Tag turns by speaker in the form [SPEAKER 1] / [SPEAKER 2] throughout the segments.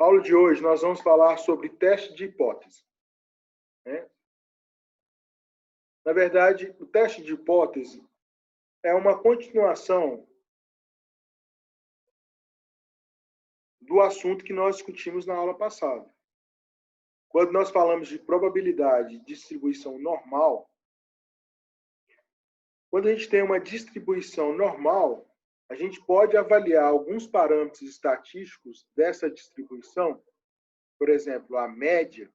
[SPEAKER 1] Na aula de hoje, nós vamos falar sobre teste de hipótese, né? Na verdade, o teste de hipótese é uma continuação do assunto que nós discutimos na aula passada. Quando nós falamos de probabilidade de distribuição normal, quando a gente tem uma distribuição normal, a gente pode avaliar alguns parâmetros estatísticos dessa distribuição, por exemplo, a média,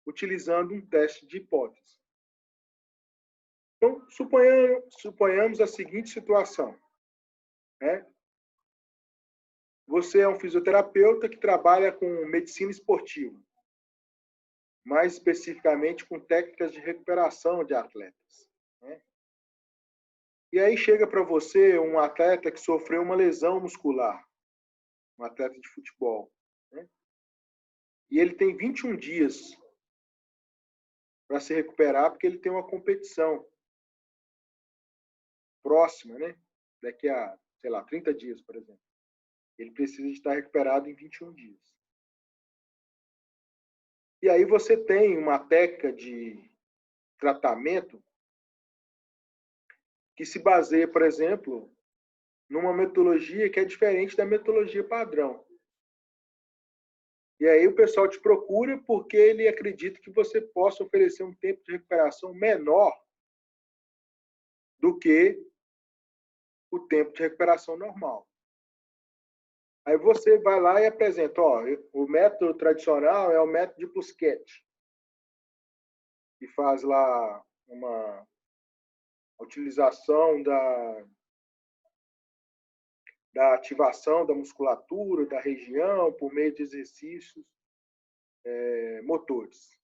[SPEAKER 1] utilizando um teste de hipótese. Então, suponhamos a seguinte situação, né? Você é um fisioterapeuta que trabalha com medicina esportiva, mais especificamente com técnicas de recuperação de atletas, né? E aí chega para você um atleta que sofreu uma lesão muscular, um atleta de futebol, né? E ele tem 21 dias para se recuperar, porque ele tem uma competição próxima, né? Daqui a, sei lá, 30 dias, por exemplo. Ele precisa de estar recuperado em 21 dias. E aí você tem uma técnica de tratamento que se baseia, por exemplo, numa metodologia que é diferente da metodologia padrão. E aí o pessoal te procura porque ele acredita que você possa oferecer um tempo de recuperação menor do que o tempo de recuperação normal. Aí você vai lá e apresenta, ó, o método tradicional é o método de Pusquet, que faz lá uma utilização da ativação da musculatura, da região, por meio de exercícios motores.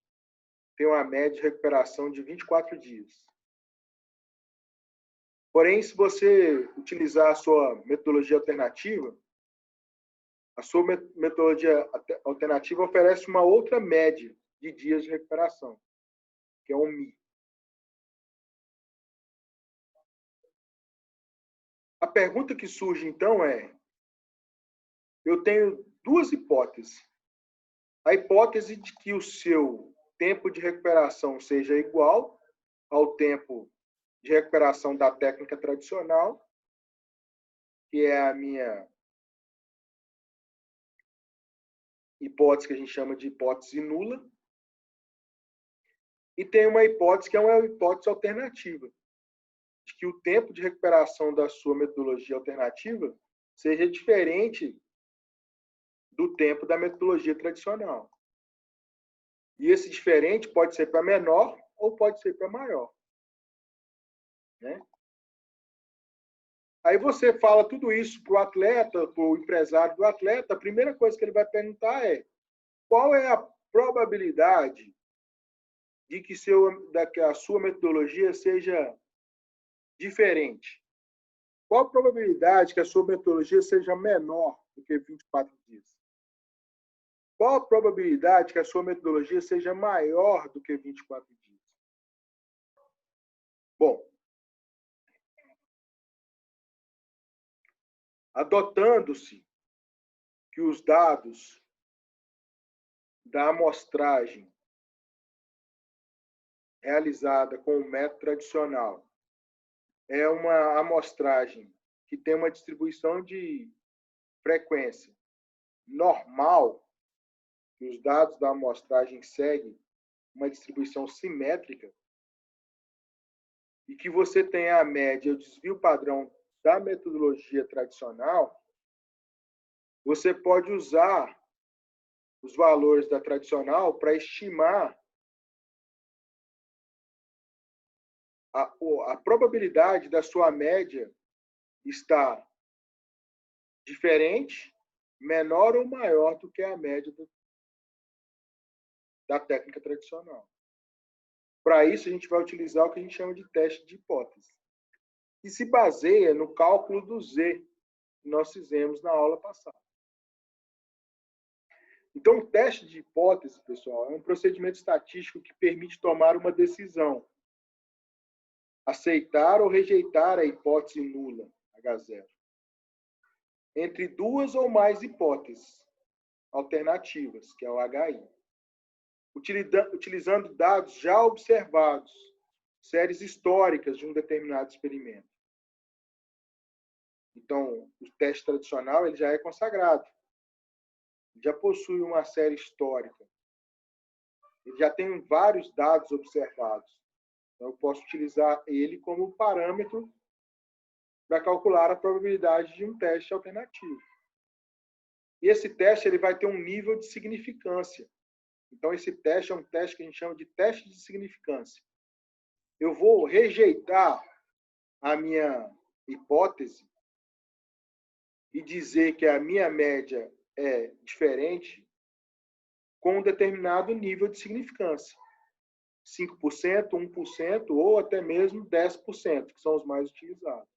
[SPEAKER 1] Tem uma média de recuperação de 24 dias. Porém, se você utilizar a sua metodologia alternativa, a sua metodologia alternativa oferece uma outra média de dias de recuperação, que é um MI. A pergunta que surge, então, é: eu tenho duas hipóteses. A hipótese de que o seu tempo de recuperação seja igual ao tempo de recuperação da técnica tradicional, que é a minha hipótese que a gente chama de hipótese nula, e tem uma hipótese que é uma hipótese alternativa, de que o tempo de recuperação da sua metodologia alternativa seja diferente do tempo da metodologia tradicional. E esse diferente pode ser para menor ou pode ser para maior, né? Aí você fala tudo isso para o atleta, para o empresário do atleta, a primeira coisa que ele vai perguntar é: qual é a probabilidade de que a sua metodologia seja diferente? Qual a probabilidade que a sua metodologia seja menor do que 24 dias? Qual a probabilidade que a sua metodologia seja maior do que 24 dias? Bom, adotando-se que os dados da amostragem realizada com o método tradicional é uma amostragem que tem uma distribuição de frequência normal, que os dados da amostragem seguem uma distribuição simétrica, e que você tem a média e o desvio padrão da metodologia tradicional, você pode usar os valores da tradicional para estimar a probabilidade da sua média estar diferente, menor ou maior do que a média da técnica tradicional. Para isso, a gente vai utilizar o que a gente chama de teste de hipótese, que se baseia no cálculo do Z, que nós fizemos na aula passada. Então, o teste de hipótese, pessoal, é um procedimento estatístico que permite tomar uma decisão: aceitar ou rejeitar a hipótese nula, H0, entre duas ou mais hipóteses, alternativas, que é o HI. Utilizando dados já observados, séries históricas de um determinado experimento. Então, o teste tradicional ele já é consagrado. Ele já possui uma série histórica. Ele já tem vários dados observados. Então, eu posso utilizar ele como parâmetro para calcular a probabilidade de um teste alternativo. E esse teste ele vai ter um nível de significância. Então, esse teste é um teste que a gente chama de teste de significância. Eu vou rejeitar a minha hipótese e dizer que a minha média é diferente com um determinado nível de significância. 5%, 1% ou até mesmo 10%, que são os mais utilizados.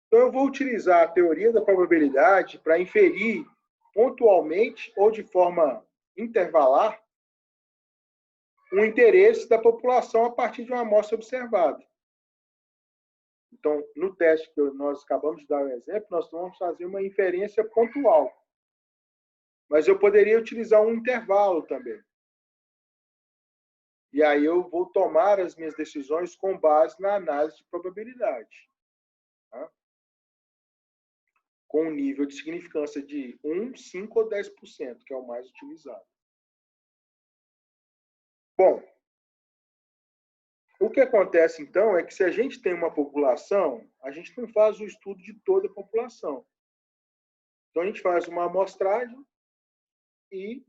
[SPEAKER 1] Então, eu vou utilizar a teoria da probabilidade para inferir pontualmente ou de forma intervalar o interesse da população a partir de uma amostra observada. Então, no teste que nós acabamos de dar um exemplo, nós vamos fazer uma inferência pontual. Mas eu poderia utilizar um intervalo também. E aí eu vou tomar as minhas decisões com base na análise de probabilidade. Tá? Com um nível de significância de 1, 5 ou 10%, que é o mais utilizado. Bom, o que acontece, então, é que se a gente tem uma população, a gente não faz o estudo de toda a população. Então, a gente faz uma amostragem e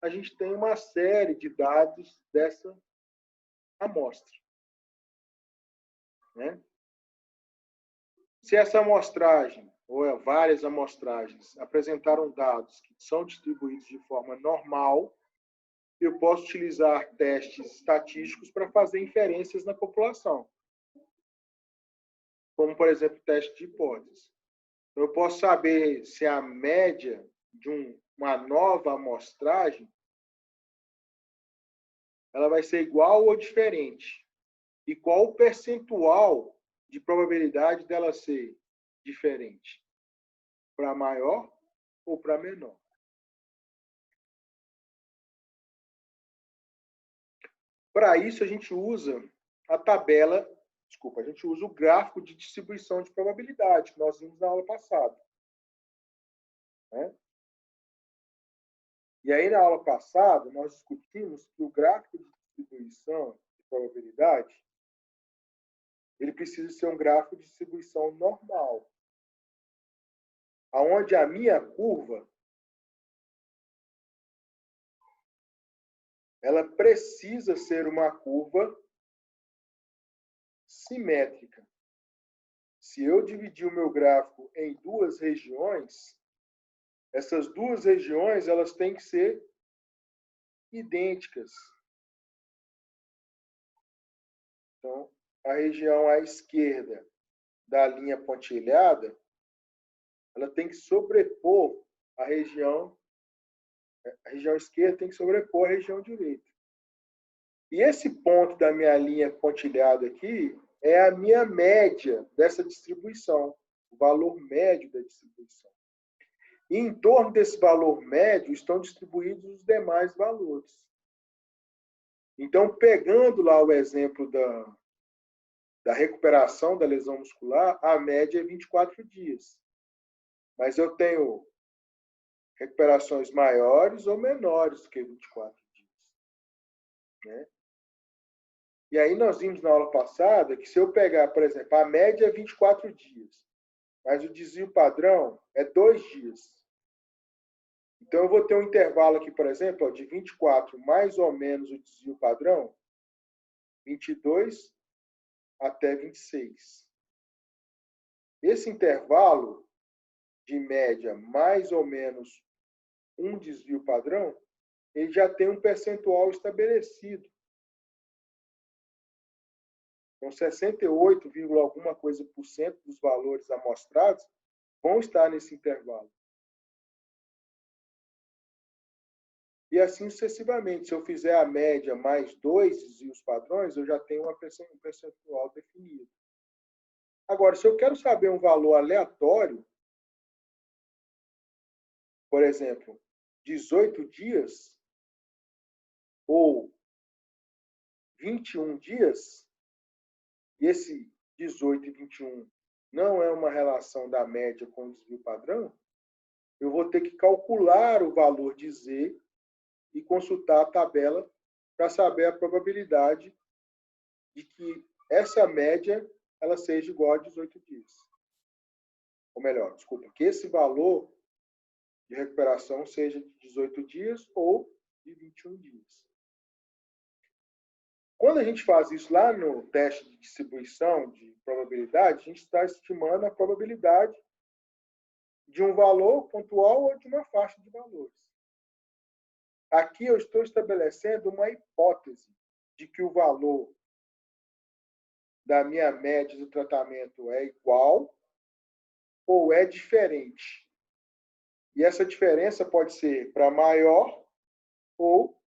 [SPEAKER 1] a gente tem uma série de dados dessa amostra. Né? Se essa amostragem, ou várias amostragens, apresentaram dados que são distribuídos de forma normal, eu posso utilizar testes estatísticos para fazer inferências na população. Como, por exemplo, o teste de hipótese. Eu posso saber se a média de uma nova amostragem ela vai ser igual ou diferente. E qual o percentual de probabilidade dela ser diferente? Para maior ou para menor? Para isso, a gente usa a tabela, a gente usa o gráfico de distribuição de probabilidade, que nós vimos na aula passada. Né? E aí, na aula passada, nós discutimos que o gráfico de distribuição de probabilidade ele precisa ser um gráfico de distribuição normal, aonde a minha curva ela precisa ser uma curva simétrica. Se eu dividir o meu gráfico em duas regiões, essas duas regiões elas têm que ser idênticas. Então, a região à esquerda da linha pontilhada, ela tem que sobrepor a região esquerda tem que sobrepor a região direita. E esse ponto da minha linha pontilhada aqui é a minha média dessa distribuição, o valor médio da distribuição. E em torno desse valor médio estão distribuídos os demais valores. Então, pegando lá o exemplo da recuperação da lesão muscular, a média é 24 dias. Mas eu tenho recuperações maiores ou menores do que 24 dias. Né? E aí nós vimos na aula passada que se eu pegar, por exemplo, a média é 24 dias, mas o desvio padrão é 2 dias. Então eu vou ter um intervalo aqui, por exemplo, de 24 mais ou menos o desvio padrão, 22 até 26. Esse intervalo de média mais ou menos um desvio padrão, ele já tem um percentual estabelecido. Então, 68, alguma coisa por cento dos valores amostrados vão estar nesse intervalo. E assim sucessivamente. Se eu fizer a média mais 2 desvios padrões, eu já tenho um percentual definido. Agora, se eu quero saber um valor aleatório, por exemplo, 18 dias ou 21 dias, e esse 18 e 21 não é uma relação da média com o desvio padrão, eu vou ter que calcular o valor de Z e consultar a tabela para saber a probabilidade de que essa média ela seja igual a 18 dias. Ou melhor, desculpa, que esse valor de recuperação seja de 18 dias ou de 21 dias. Quando a gente faz isso lá no teste de distribuição de probabilidade, a gente está estimando a probabilidade de um valor pontual ou de uma faixa de valores. Aqui eu estou estabelecendo uma hipótese de que o valor da minha média do tratamento é igual ou é diferente. E essa diferença pode ser para maior ou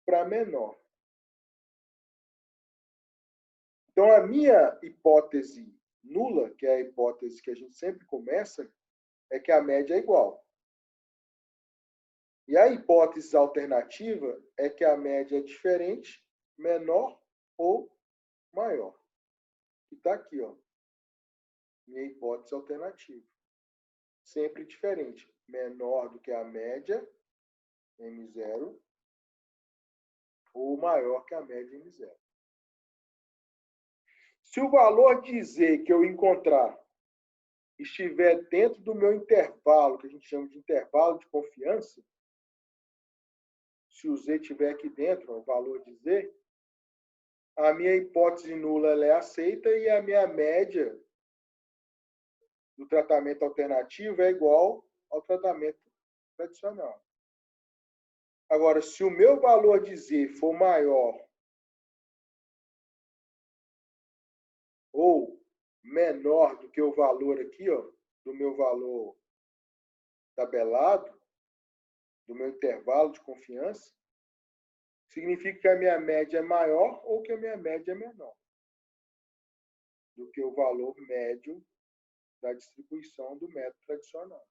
[SPEAKER 1] para menor. Então, a minha hipótese nula, que é a hipótese que a gente sempre começa, é que a média é igual. E a hipótese alternativa é que a média é diferente, menor ou maior. Que está aqui, ó. Minha hipótese alternativa. Sempre diferente. Menor do que a média, M0, ou maior que a média M0. Se o valor de Z que eu encontrar estiver dentro do meu intervalo, que a gente chama de intervalo de confiança, se o Z estiver aqui dentro, o valor de Z, a minha hipótese nula ela é aceita e a minha média do tratamento alternativo é igual ao tratamento tradicional. Agora, se o meu valor de Z for maior ou menor do que o valor aqui, ó, do meu valor tabelado, do meu intervalo de confiança, significa que a minha média é maior ou que a minha média é menor do que o valor médio da distribuição do método tradicional.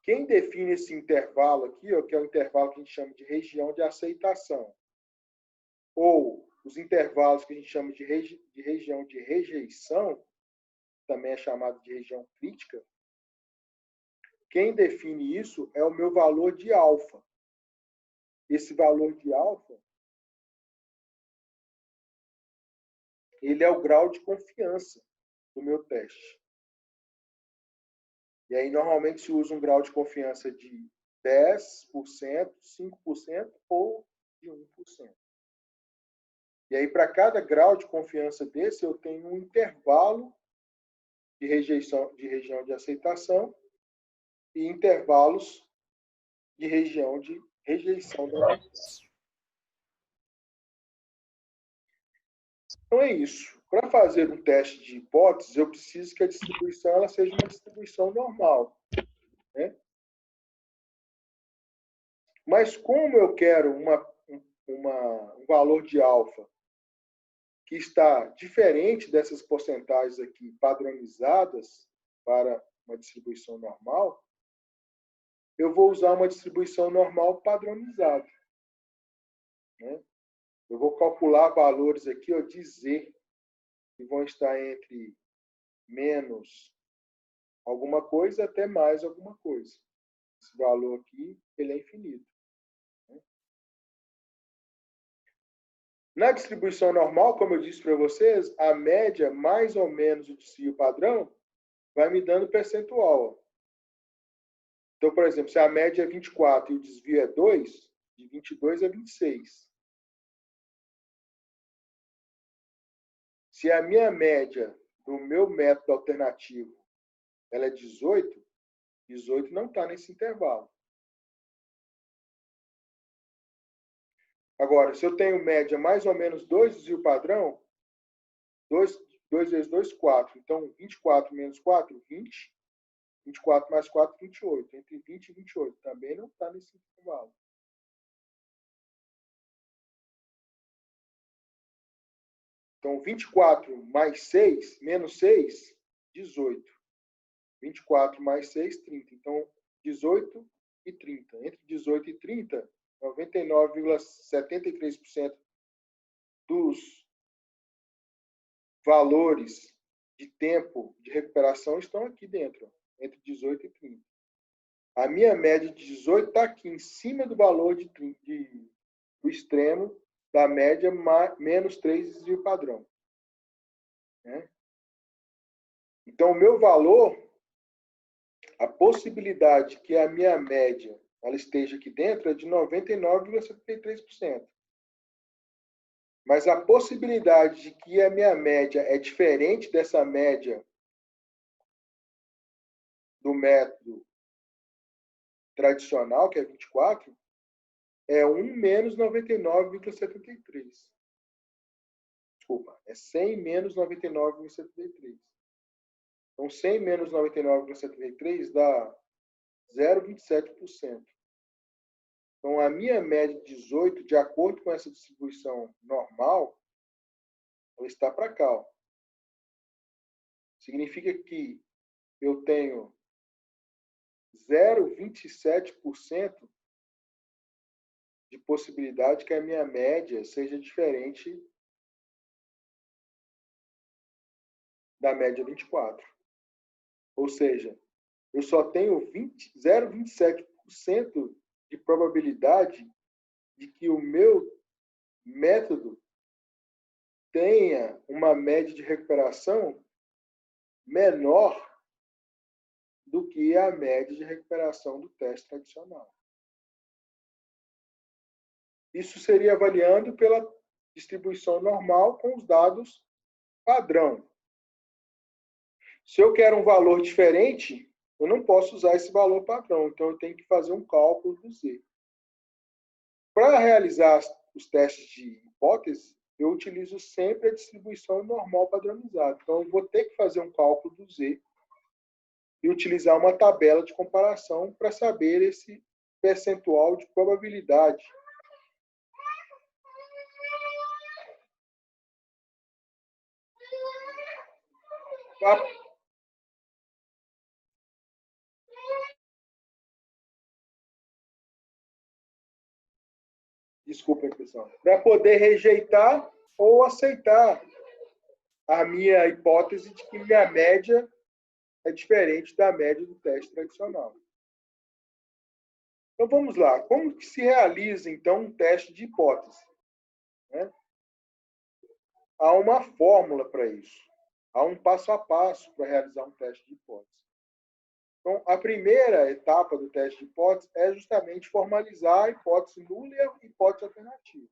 [SPEAKER 1] Quem define esse intervalo aqui, ó, que é o intervalo que a gente chama de região de aceitação, ou os intervalos que a gente chama de região de rejeição, também é chamado de região crítica, quem define isso é o meu valor de alfa. Esse valor de alfa, ele é o grau de confiança do meu teste. E aí, normalmente, se usa um grau de confiança de 10%, 5% ou de 1%. E aí, para cada grau de confiança desse, eu tenho um intervalo de rejeição, de região de aceitação e intervalos de região de rejeição da notícia. Então é isso. Para fazer um teste de hipóteses, eu preciso que a distribuição ela seja uma distribuição normal, né? Mas como eu quero um valor de alfa que está diferente dessas porcentagens aqui padronizadas para uma distribuição normal, eu vou usar uma distribuição normal padronizada, né? Eu vou calcular valores aqui, ó, de Z, que vão estar entre menos alguma coisa até mais alguma coisa. Esse valor aqui, ele é infinito, né? Na distribuição normal, como eu disse para vocês, a média mais ou menos o desvio padrão vai me dando percentual. Então, por exemplo, se a média é 24 e o desvio é 2, de 22 a 26. Se a minha média do meu método alternativo ela é 18, 18 não está nesse intervalo. Agora, se eu tenho média mais ou menos 2 desvio padrão, 2 vezes 2, 4. Então, 24 menos 4, 20. 24 mais 4, 28. Entre 20 e 28. Também não está nesse intervalo. Então, 24 mais 6, menos 6, 18. 24 mais 6, 30. Então, 18 e 30. Entre 18 e 30, 99,73% dos valores de tempo de recuperação estão aqui dentro, entre 18 e 30. A minha média de 18 está aqui, em cima do valor do extremo da média menos 3 desvio padrão. Né? Então, o meu valor, a possibilidade que a minha média ela esteja aqui dentro é de 99,73%. Mas a possibilidade de que a minha média é diferente dessa média do método tradicional, que é 24, é 1 menos 99,73. Desculpa, é 100 menos 99,73. Então, 100 menos 99,73 dá 0,27%. Então, a minha média de 18, de acordo com essa distribuição normal, ela está para cá. Ó. Significa que eu tenho 0,27% de possibilidade que a minha média seja diferente da média 24. Ou seja, eu só tenho 0,27% de probabilidade de que o meu método tenha uma média de recuperação menor do que a média de recuperação do teste tradicional. Isso seria avaliando pela distribuição normal com os dados padrão. Se eu quero um valor diferente, eu não posso usar esse valor padrão, então eu tenho que fazer um cálculo do Z. Para realizar os testes de hipótese, eu utilizo sempre a distribuição normal padronizada. Então, eu vou ter que fazer um cálculo do Z e utilizar uma tabela de comparação para saber esse percentual de probabilidade. Desculpa, pessoal. Para poder rejeitar ou aceitar a minha hipótese de que minha média é diferente da média do teste tradicional. Então, vamos lá. Como que se realiza, então, um teste de hipótese? Né? Há uma fórmula para isso. Há um passo a passo para realizar um teste de hipótese. Então, a primeira etapa do teste de hipótese é justamente formalizar a hipótese nula e a hipótese alternativa.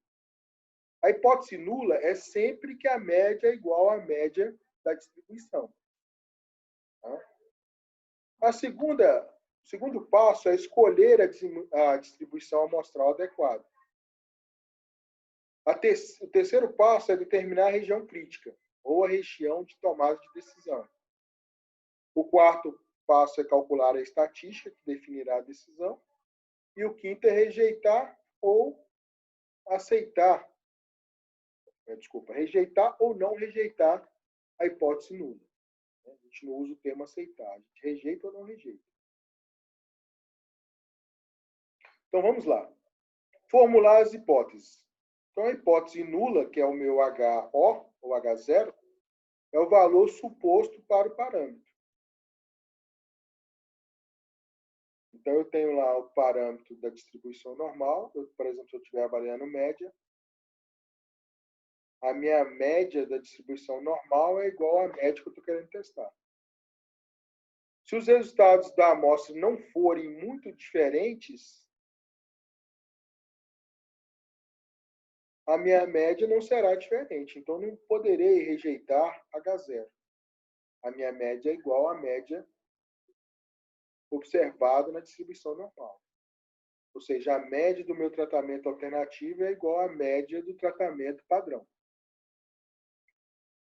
[SPEAKER 1] A hipótese nula é sempre que a média é igual à média da distribuição. Tá? O segundo passo é escolher a distribuição amostral adequada. O terceiro passo é determinar a região crítica, ou a região de tomada de decisão. O quarto passo é calcular a estatística, que definirá a decisão. E o quinto é rejeitar ou aceitar. Rejeitar ou não rejeitar a hipótese nula. A gente não usa o termo aceitar, a gente rejeita ou não rejeita. Então, vamos lá. Formular as hipóteses. Então, a hipótese nula, que é o meu HO, ou H0, é o valor suposto para o parâmetro. Então, eu tenho lá o parâmetro da distribuição normal. Por exemplo, se eu estiver avaliando média, a minha média da distribuição normal é igual à média que eu estou querendo testar. Se os resultados da amostra não forem muito diferentes, a minha média não será diferente. Então, não poderei rejeitar H0. A minha média é igual à média observada na distribuição normal. Ou seja, a média do meu tratamento alternativo é igual à média do tratamento padrão.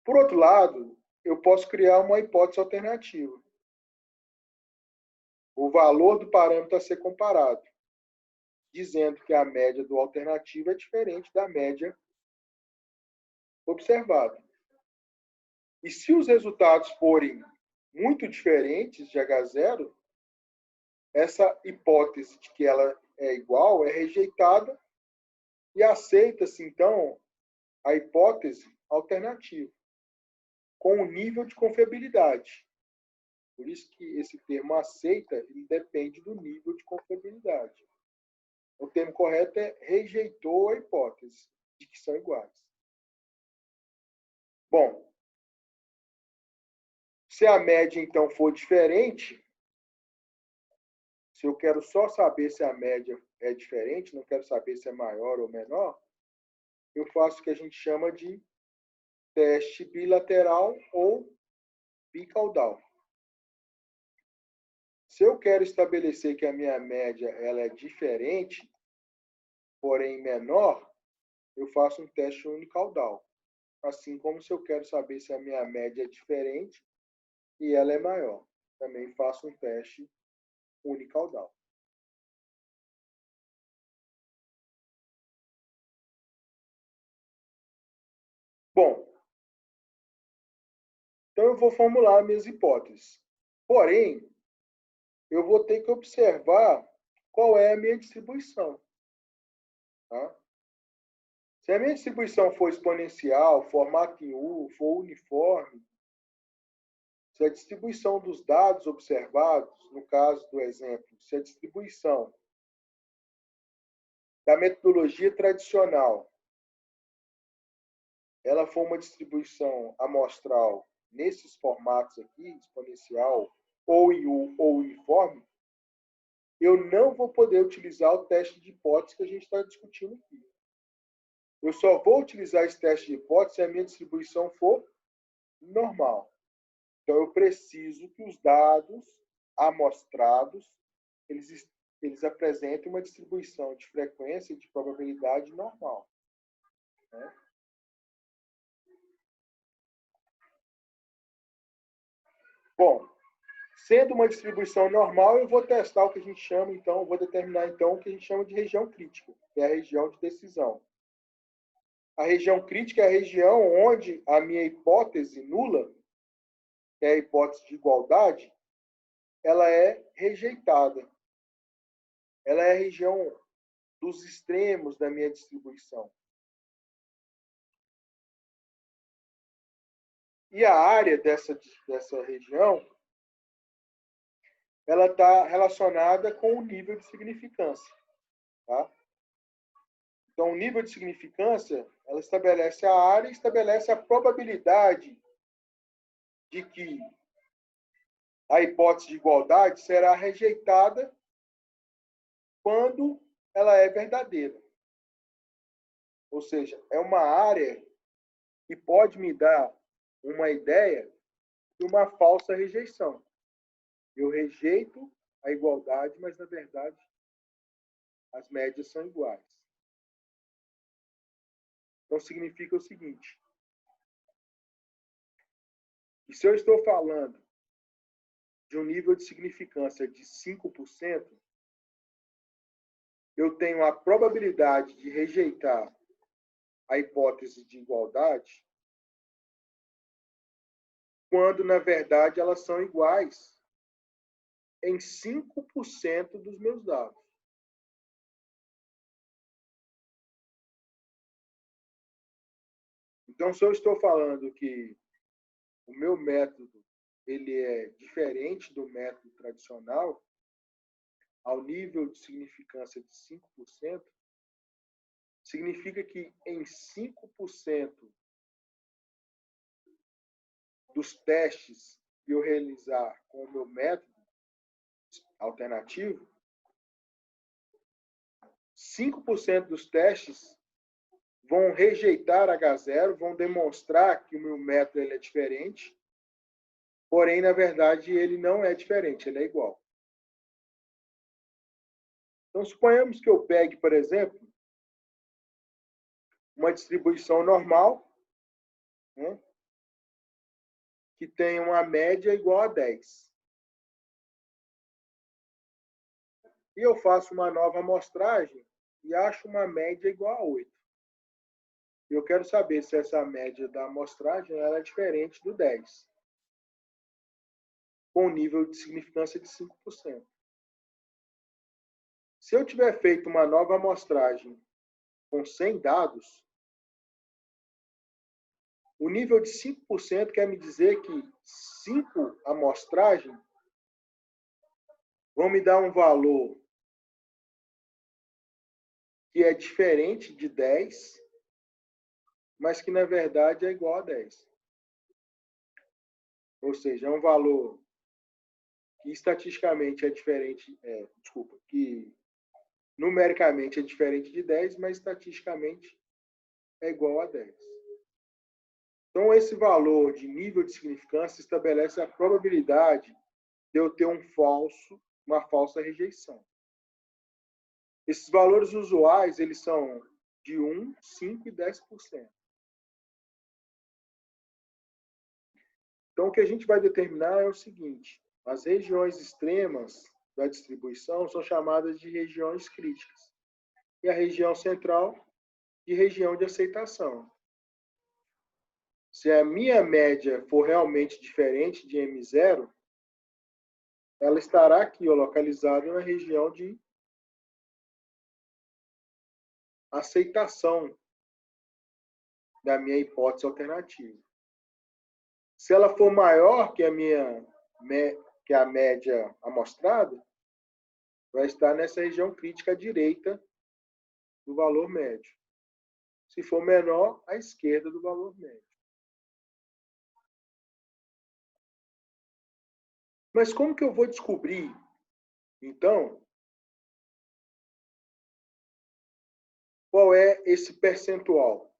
[SPEAKER 1] Por outro lado, eu posso criar uma hipótese alternativa. O valor do parâmetro a ser comparado, dizendo que a média do alternativo é diferente da média observada. E se os resultados forem muito diferentes de H0, essa hipótese de que ela é igual é rejeitada e aceita-se, então, a hipótese alternativa, com o nível de confiabilidade. Por isso que esse termo aceita, ele depende do nível de confiabilidade. O termo correto é rejeitou a hipótese de que são iguais. Bom, se a média, então, for diferente, se eu quero só saber se a média é diferente, não quero saber se é maior ou menor, eu faço o que a gente chama de teste bilateral ou bicaudal. Se eu quero estabelecer que a minha média ela é diferente, porém menor, eu faço um teste unicaudal. Assim como se eu quero saber se a minha média é diferente e ela é maior, também faço um teste unicaudal. Bom, então eu vou formular minhas hipóteses. Porém, eu vou ter que observar qual é a minha distribuição. Tá? Se a minha distribuição for exponencial, formato em U, for uniforme, se a distribuição dos dados observados, no caso do exemplo, se a distribuição da metodologia tradicional ela for uma distribuição amostral nesses formatos aqui, exponencial, ou em U ou uniforme, eu não vou poder utilizar o teste de hipótese que a gente está discutindo aqui. Eu só vou utilizar esse teste de hipótese se a minha distribuição for normal. Então, eu preciso que os dados amostrados, eles apresentem uma distribuição de frequência e de probabilidade normal. Né? Bom, sendo uma distribuição normal, eu vou testar o que a gente chama, então, vou determinar, então, o que a gente chama de região crítica, que é a região de decisão. A região crítica é a região onde a minha hipótese nula, que é a hipótese de igualdade, ela é rejeitada. Ela é a região dos extremos da minha distribuição. E a área dessa região, ela está relacionada com o nível de significância. Tá? Então, o nível de significância, ela estabelece a área e estabelece a probabilidade de que a hipótese de igualdade será rejeitada quando ela é verdadeira. Ou seja, é uma área que pode me dar uma ideia de uma falsa rejeição. Eu rejeito a igualdade, mas, na verdade, as médias são iguais. Então, significa o seguinte: que se eu estou falando de um nível de significância de 5%, eu tenho a probabilidade de rejeitar a hipótese de igualdade quando, na verdade, elas são iguais em 5% dos meus dados. Então, se eu estou falando que o meu método ele é diferente do método tradicional, ao nível de significância de 5%, significa que em 5% dos testes que eu realizar com o meu método alternativo, 5% dos testes vão rejeitar H0, vão demonstrar que o meu método ele é diferente, porém, na verdade, ele não é diferente, ele é igual. Então, suponhamos que eu pegue, por exemplo, uma distribuição normal, né, que tem uma média igual a 10. E eu faço uma nova amostragem e acho uma média igual a 8. Eu quero saber se essa média da amostragem ela é diferente do 10, com nível de significância de 5%. Se eu tiver feito uma nova amostragem com 100 dados, o nível de 5% quer me dizer que 5 amostragens vão me dar um valor que é diferente de 10, mas que, na verdade, é igual a 10. Ou seja, é um valor que estatisticamente é diferente, que numericamente é diferente de 10, mas estatisticamente é igual a 10. Então, esse valor de nível de significância estabelece a probabilidade de eu ter uma falsa rejeição. Esses valores usuais, eles são de 1, 5 e 10%. Então, o que a gente vai determinar é o seguinte: as regiões extremas da distribuição são chamadas de regiões críticas, e a região central de região de aceitação. Se a minha média for realmente diferente de M0, ela estará aqui, localizada na região de aceitação da minha hipótese alternativa. Se ela for maior que a média amostrada, vai estar nessa região crítica à direita do valor médio. Se for menor, à esquerda do valor médio. Mas como que eu vou descobrir, então, qual é esse percentual?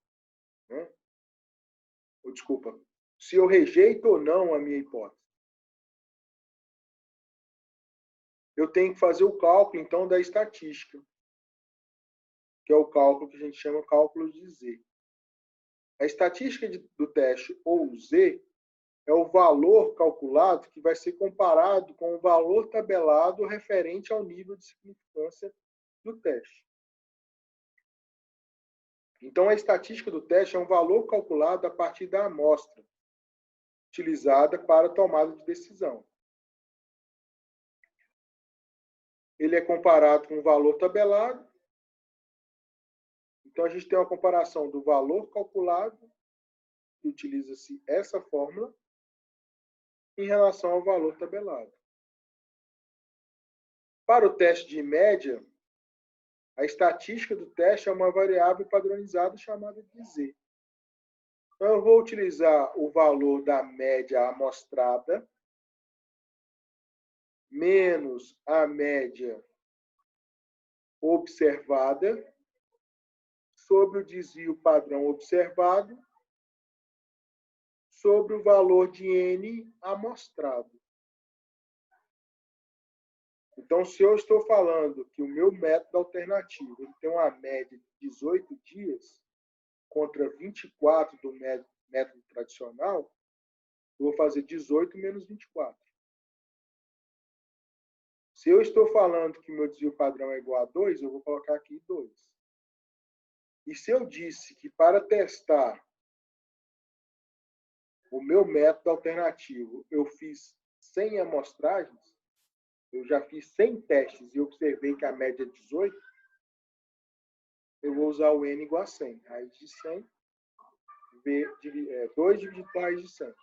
[SPEAKER 1] Desculpa, se eu rejeito ou não a minha hipótese. Eu tenho que fazer o cálculo, então, da estatística, que é o cálculo que a gente chama de cálculo de Z. A estatística do teste, ou Z, é o valor calculado que vai ser comparado com o valor tabelado referente ao nível de significância do teste. Então, a estatística do teste é um valor calculado a partir da amostra utilizada para a tomada de decisão. Ele é comparado com o valor tabelado. Então, a gente tem uma comparação do valor calculado, que utiliza-se essa fórmula, em relação ao valor tabelado. Para o teste de média, a estatística do teste é uma variável padronizada chamada de Z. Então, eu vou utilizar o valor da média amostrada menos a média observada sobre o desvio padrão observado sobre o valor de N amostrado. Então, se eu estou falando que o meu método alternativo ele tem uma média de 18 dias contra 24 do método tradicional, eu vou fazer 18 menos 24. Se eu estou falando que o meu desvio padrão é igual a 2, eu vou colocar aqui 2. E se eu disse que para testar o meu método alternativo eu fiz 100 amostragens, eu já fiz 100 testes e observei que a média é 18, eu vou usar o N igual a 100. Raiz de 100, 2 dividido por raiz de 100.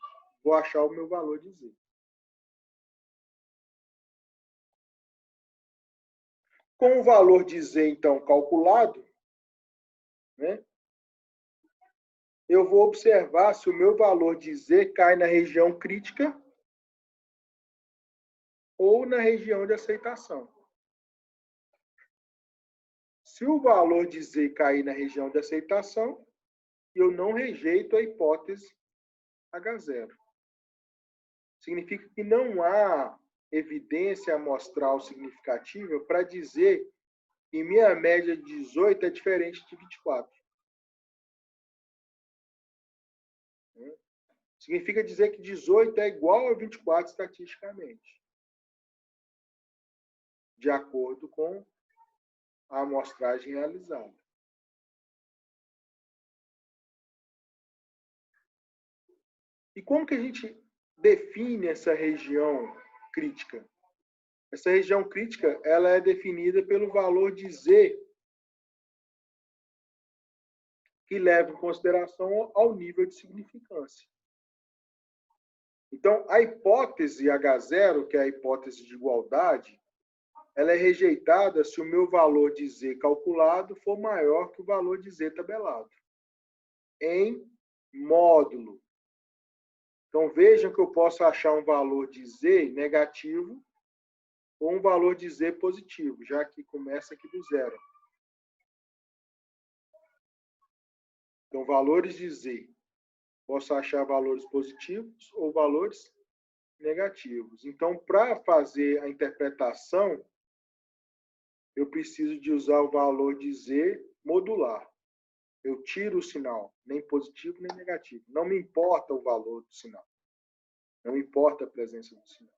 [SPEAKER 1] Vou achar o meu valor de Z. Com o valor de Z, então, calculado, eu vou observar se o meu valor de Z cai na região crítica ou na região de aceitação. Se o valor de Z cair na região de aceitação, eu não rejeito a hipótese H0. Significa que não há evidência amostral significativa para dizer que minha média de 18 é diferente de 24. Significa dizer que 18 é igual a 24 estatisticamente, de acordo com a amostragem realizada. E como que a gente define essa região crítica? Essa região crítica ela é definida pelo valor de Z, que leva em consideração ao nível de significância. Então, a hipótese H0, que é a hipótese de igualdade, ela é rejeitada se o meu valor de Z calculado for maior que o valor de Z tabelado, em módulo. Então, vejam que eu posso achar um valor de Z negativo ou um valor de Z positivo, já que começa aqui do zero. Então, valores de Z. Posso achar valores positivos ou valores negativos. Então, para fazer a interpretação, eu preciso de usar o valor de Z modular. Eu tiro o sinal, nem positivo nem negativo. Não me importa o valor do sinal. Não importa a presença do sinal.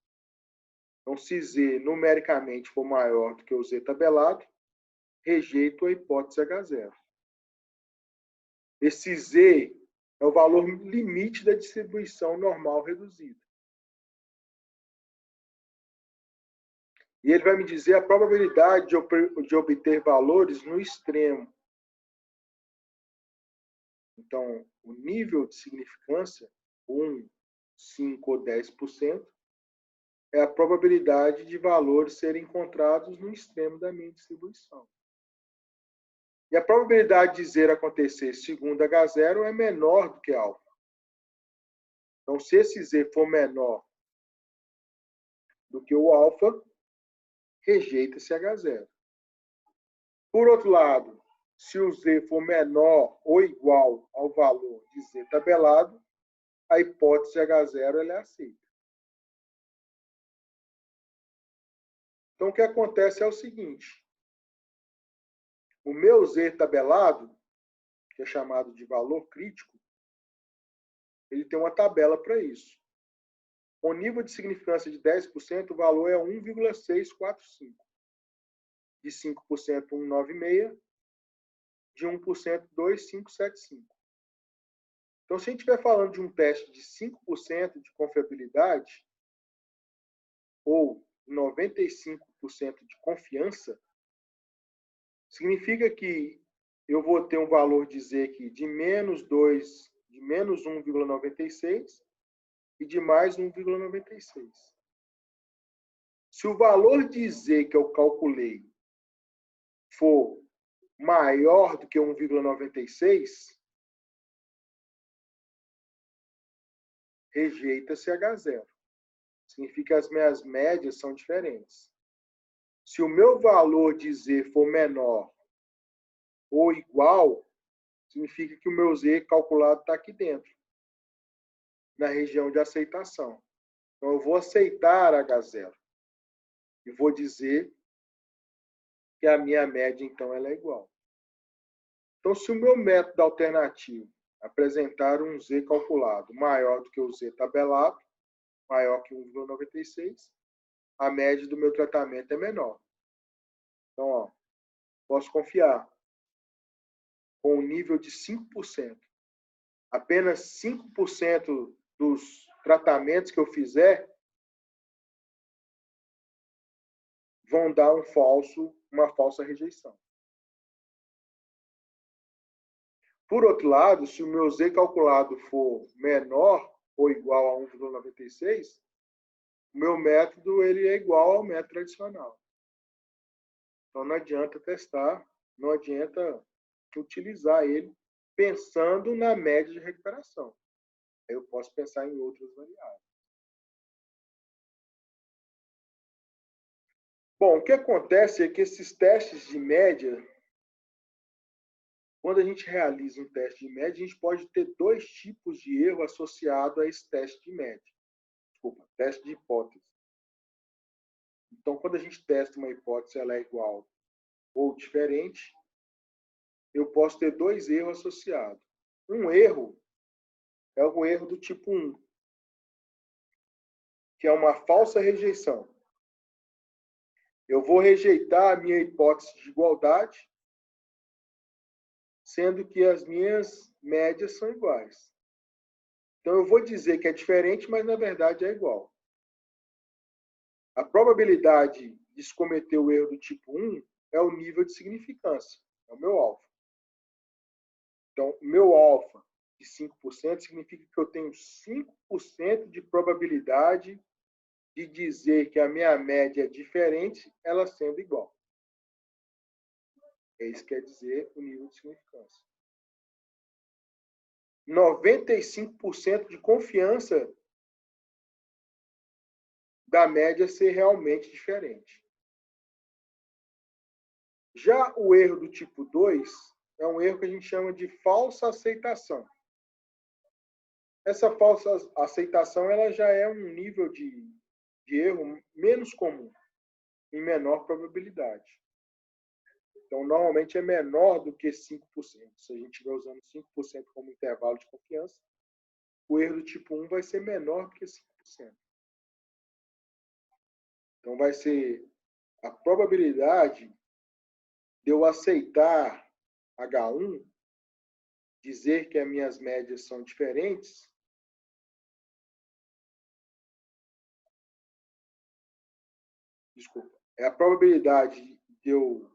[SPEAKER 1] Então, se Z numericamente for maior do que o Z tabelado, rejeito a hipótese H0. Esse Z é o valor limite da distribuição normal reduzida. E ele vai me dizer a probabilidade de obter valores no extremo. Então, o nível de significância, 1, 5 ou 10%, é a probabilidade de valores serem encontrados no extremo da minha distribuição. E a probabilidade de zero acontecer segundo H0 é menor do que alfa. Então, se esse Z for menor do que o alfa, rejeita-se H0. Por outro lado, se o Z for menor ou igual ao valor de Z tabelado, a hipótese H0 ela é aceita. Então, o que acontece é o seguinte. O meu Z tabelado, que é chamado de valor crítico, ele tem uma tabela para isso. Com nível de significância de 10%, o valor é 1,645. De 5%, 196. De 1%, 2,575. Então, se a gente estiver falando de um teste de 5% de confiabilidade, ou 95% de confiança, significa que eu vou ter um valor de Z aqui de menos 2, de menos 1,96 e de mais 1,96. Se o valor de Z que eu calculei for maior do que 1,96, rejeita-se H0. Significa que as minhas médias são diferentes. Se o meu valor de Z for menor ou igual, significa que o meu Z calculado está aqui dentro, na região de aceitação. Então, eu vou aceitar H0. E vou dizer que a minha média, então, ela é igual. Então, se o meu método alternativo apresentar um Z calculado maior do que o Z tabelado, maior que 1,96, a média do meu tratamento é menor. Então, ó, posso confiar com um nível de 5%. Apenas 5% dos tratamentos que eu fizer vão dar uma falsa rejeição. Por outro lado, se o meu Z calculado for menor ou igual a 1,96, o meu método ele é igual ao método tradicional. Então, não adianta testar, não adianta utilizar ele pensando na média de recuperação. Eu posso pensar em outras variáveis. Bom, o que acontece é que esses testes de média, quando a gente realiza um teste de média, a gente pode ter dois tipos de erro associado a esse teste de média. Desculpa, teste de hipótese. Então, quando a gente testa uma hipótese, ela é igual ou diferente, eu posso ter dois erros associados. Um erro é o erro do tipo 1, que é uma falsa rejeição. Eu vou rejeitar a minha hipótese de igualdade, sendo que as minhas médias são iguais. Então, eu vou dizer que é diferente, mas na verdade é igual. A probabilidade de se cometer o erro do tipo 1 é o nível de significância, é o meu alfa. Então, o meu alfa de 5% significa que eu tenho 5% de probabilidade de dizer que a minha média é diferente, ela sendo igual. Isso quer dizer o nível de significância. 95% de confiança da média ser realmente diferente. Já o erro do tipo 2 é um erro que a gente chama de falsa aceitação. Essa falsa aceitação ela já é um nível de erro menos comum, em menor probabilidade. Então, normalmente é menor do que 5%. Se a gente estiver usando 5% como intervalo de confiança, o erro do tipo 1 vai ser menor do que 5%. Então, vai ser a probabilidade de eu aceitar H1, dizer que as minhas médias são diferentes, é a probabilidade de eu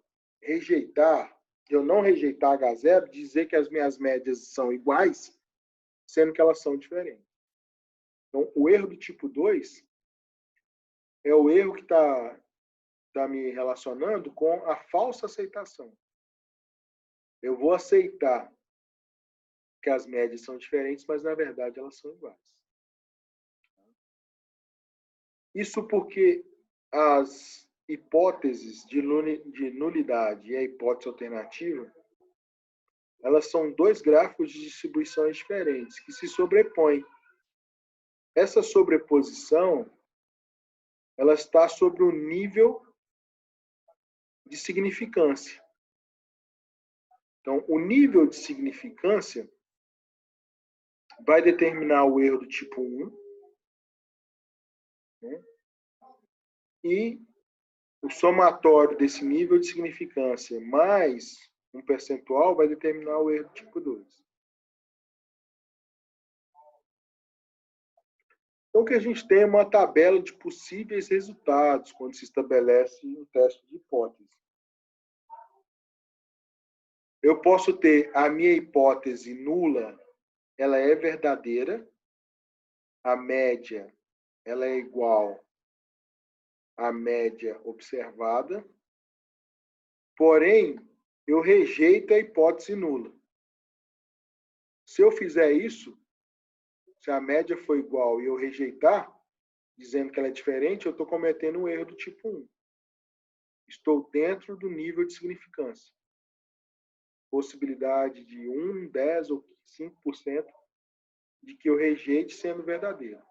[SPEAKER 1] não rejeitar H0, dizer que as minhas médias são iguais, sendo que elas são diferentes. Então, o erro do tipo 2 é o erro que está me relacionando com a falsa aceitação. Eu vou aceitar que as médias são diferentes, mas, na verdade, elas são iguais. Isso porque as hipóteses de nulidade e a hipótese alternativa, elas são dois gráficos de distribuições diferentes, que se sobrepõem. Essa sobreposição, ela está sobre o nível de significância. Então, o nível de significância vai determinar o erro do tipo 1, né? E o somatório desse nível de significância mais um percentual vai determinar o erro do tipo 2. Então, que a gente tem uma tabela de possíveis resultados quando se estabelece um teste de hipótese. Eu posso ter a minha hipótese nula, ela é verdadeira, a média ela é igual à média observada, porém, eu rejeito a hipótese nula. Se eu fizer isso, se a média for igual e eu rejeitar, dizendo que ela é diferente, eu estou cometendo um erro do tipo 1. Estou dentro do nível de significância. Possibilidade de 1, 10 ou 5% de que eu rejeite sendo verdadeiro.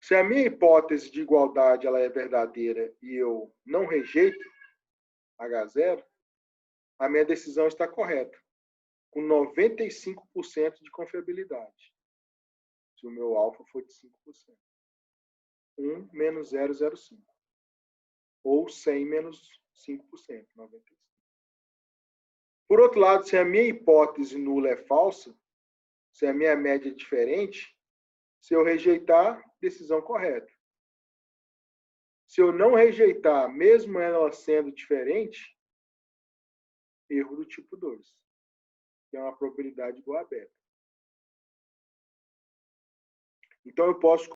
[SPEAKER 1] Se a minha hipótese de igualdade ela é verdadeira e eu não rejeito H0, a minha decisão está correta, com 95% de confiabilidade, se o meu alfa for de 5%. 1 menos 0,05. Ou 100 menos 5%, 95%. Por outro lado, se a minha hipótese nula é falsa, se a minha média é diferente, se eu rejeitar, decisão correta. Se eu não rejeitar, mesmo ela sendo diferente, erro do tipo 2, que é uma probabilidade igual a beta. Então, eu posso